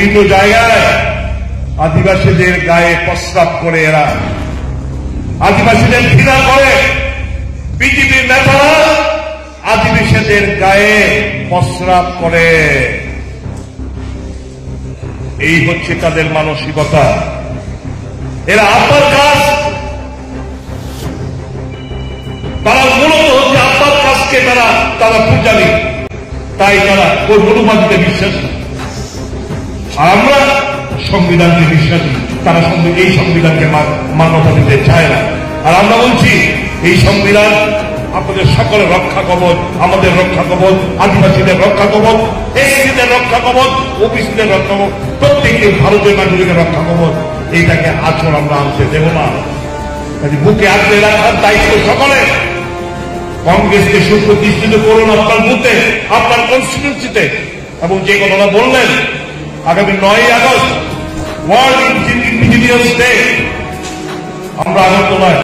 বিভিন্ন জায়গায় আদিবাসীদের গায়ে প্রস্রাব করে এরা আদিবাসীদের ঘৃণা করে। বিজেপির নেতারা আদিবাসীদের গায়ে প্রস্রাব করে। এই হচ্ছে তাদের মানসিকতা। এরা আব্বার কাজ, তারা মূলত হচ্ছে আব্বার কাজকে তারা পূজারী, তাই তারা ওই হনুমানকে বিশ্বাসী। আর আমরা সংবিধানকে বিশ্বাসী, তারা এই সংবিধানকে মান্যতা দিতে চায় না। আর আমরা বলছি এই সংবিধান আপনাদের সকলের রক্ষা কবচ, আমাদের রক্ষা কবচ, আদিবাসীদের রক্ষা কবচ, এসসিদের রক্ষা কবচ, ওবিসিদের রক্ষা কবচ, প্রত্যেককে ভারতীয় নাগরিকের রক্ষা কবচ। এইটাকে আচর আমরা আনতে দেব না। বুকে আঁকড়ে রাখার দায়িত্ব সকলের। কংগ্রেসকে সুপ্রতিষ্ঠিত করুন আপনার বুথে, আপনার কনস্টিটিউন্সিতে। এবং যে কথাটা বললেন, আগামী 9ই আগস্ট ওয়ার্ল্ড ইন্ডিজিনিয়াস ডে, আমরা আগরতলায়